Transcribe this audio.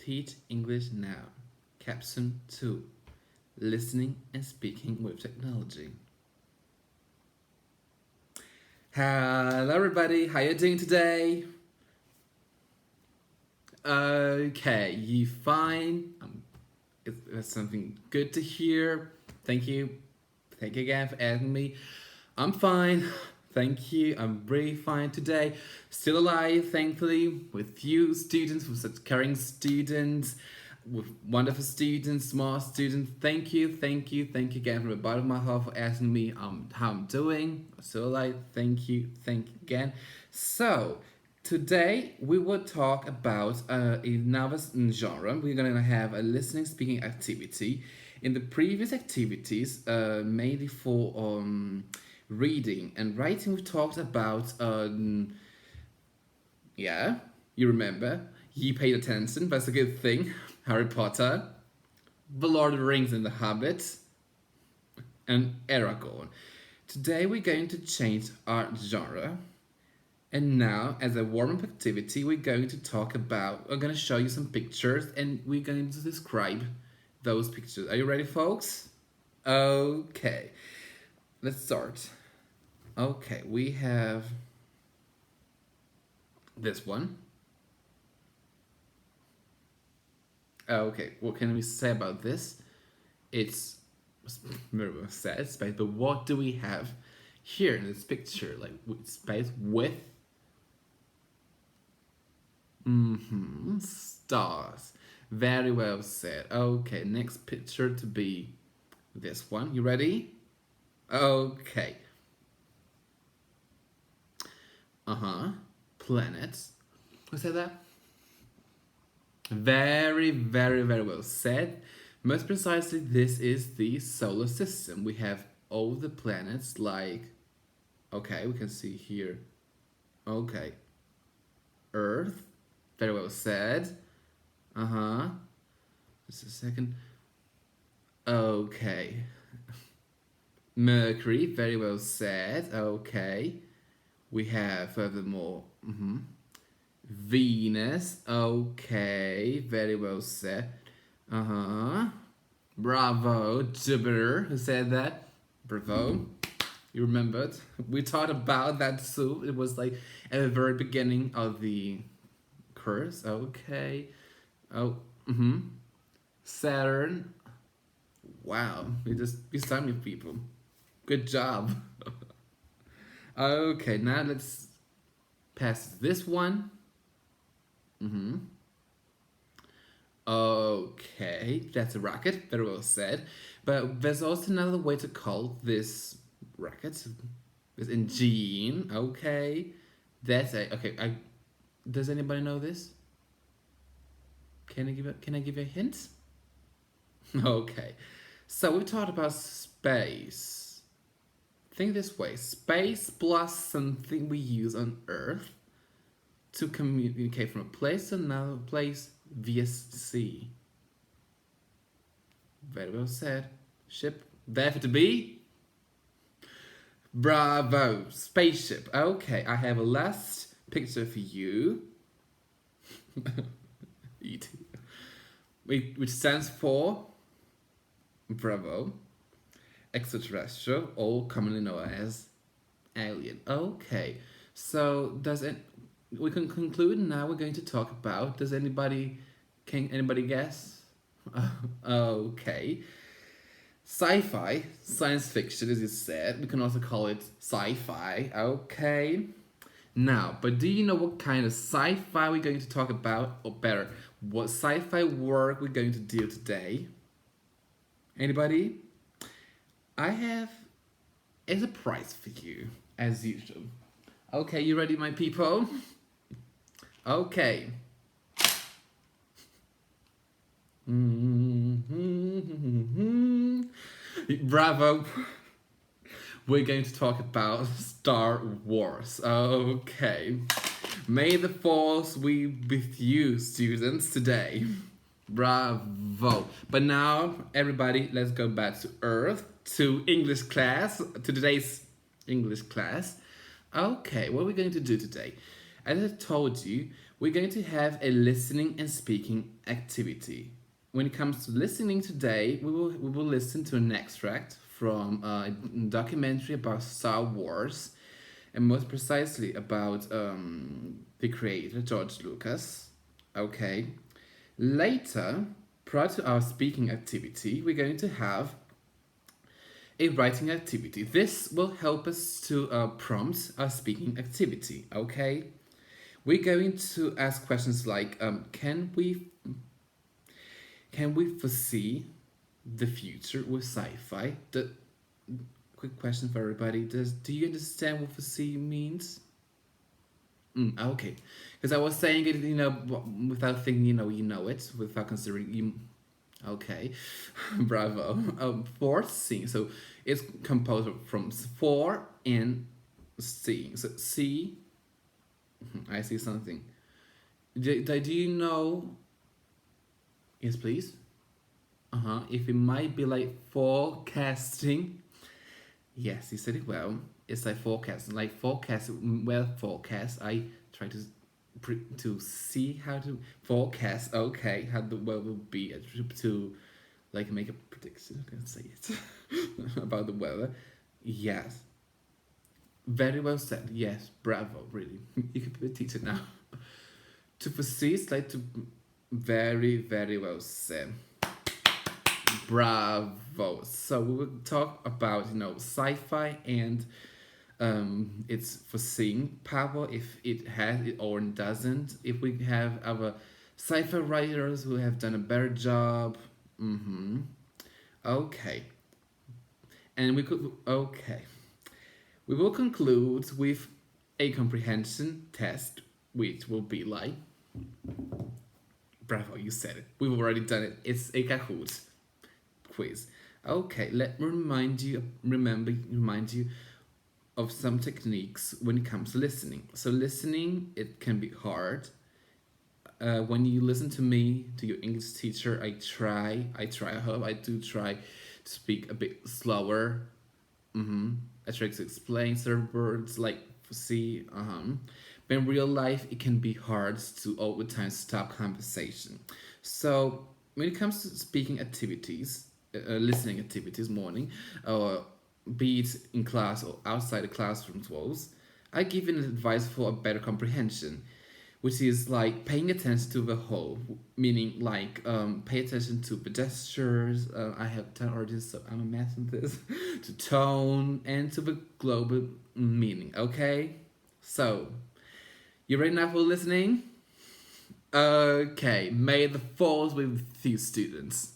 Teach English Now, Capstone 2, Listening and Speaking with Technology. Hello everybody, how you doing today? Okay, you fine? That's something good to hear. Thank you. Thank you again for asking me. I'm fine. Thank you. I'm really fine today. Still alive, thankfully, with you students, with such caring students, with wonderful students, smart students. Thank you again from the bottom of my heart for asking me how I'm doing. Still alive. Thank you again. So, today we will talk about another genre. We're gonna have a listening speaking activity. In the previous activities, mainly for reading and writing, we talked about yeah, you remember. You paid attention, that's a good thing. Harry Potter, The Lord of the Rings and the Hobbit, and Aragorn. Today we're going to change our genre. And now, as a warm-up activity, we're going to we're going to show you some pictures and we're going to describe those pictures. Are you ready, folks? Okay, let's start. Okay, we have this one. Okay, what can we say about this? It's very well said, space, but what do we have here in this picture? Like, space with stars. Very well said. Okay, next picture to be this one. You ready? Okay. Planets. Who said that? Very well said. Most precisely, this is the solar system. We have all the planets like, okay, we can see here. Okay. Earth. Very well said. Just a second. Okay. Mercury. Very well said. Okay. We have furthermore Venus. Okay. Very well said. Bravo. Jupiter. Who said that? Bravo. You remembered. We talked about that too. It was like at the very beginning of the course. Okay. Saturn. Wow. You stunned me, people. Good job. Okay, now let's pass this one. Okay, that's a rocket. Very well said. But there's also another way to call this rocket. This engine. Okay, that's a okay. Does anybody know this? Can I give you a hint? Okay, so we talked about space. Think this way: space plus something we use on Earth to communicate from a place to another place via sea. Very well said. Ship, there for to be. Bravo, spaceship. Okay, I have a last picture for you. ET. Which stands for bravo, extraterrestrial, or commonly known as alien. Okay, so we can conclude now. We're going to talk about, can anybody guess? Okay, sci-fi, science fiction, as you said. We can also call it sci-fi. Okay, now, but do you know what kind of sci-fi we're going to talk about, or better, what sci-fi work we're going to do today? Anybody? I have a surprise for you, as usual. Okay, you ready, my people? Okay. Bravo. We're going to talk about Star Wars. Okay. May the force be with you, students, today. Bravo. But now, everybody, let's go back to Earth, to English class, to today's English class. Okay, what are we going to do today? As I told you, we're going to have a listening and speaking activity. When it comes to listening today, we will listen to an extract from a documentary about Star Wars, and most precisely about the creator George Lucas. Okay. Later, prior to our speaking activity, we're going to have a writing activity. This will help us to prompt our speaking activity. Okay. We're going to ask questions like, can we foresee the future with sci-fi? The quick question for everybody: do you understand what foresee means? Okay, because I was saying it, without thinking, you know it, without considering you. Okay, bravo. Foreseeing. So it's composed from for and seeing. So see, I see something. Do you know? Yes, please. If it might be like forecasting. Yes, you said it well. It's like forecast, well, forecast. I try to see how to forecast. Okay, how the weather will be to like make a prediction. I can say it about the weather. Yes, very well said. Yes, bravo. Really, you could be a teacher now. To foresee is like to very very well said. Bravo. So we will talk about sci-fi and its foreseeing power, if it has it or doesn't. If we have our sci-fi writers who have done a better job. Okay. And we will conclude with a comprehension test, which will be like, bravo, you said it. We've already done it. It's a Kahoot quiz. Okay, let me remind you of some techniques when it comes to listening. So listening, it can be hard. When you listen to me, to your English teacher, I hope I do try to speak a bit slower. I try to explain certain words like see. But in real life, it can be hard to all the time stop conversation. So when it comes to speaking activities, listening activities, morning, or be it in class or outside the classroom walls, I give an advice for a better comprehension, which is like paying attention to the whole, meaning like pay attention to the gestures. I have done already, so I'm a mess with this. To tone and to the global meaning. Okay, so you ready now for listening? Okay, may the force be with you, students.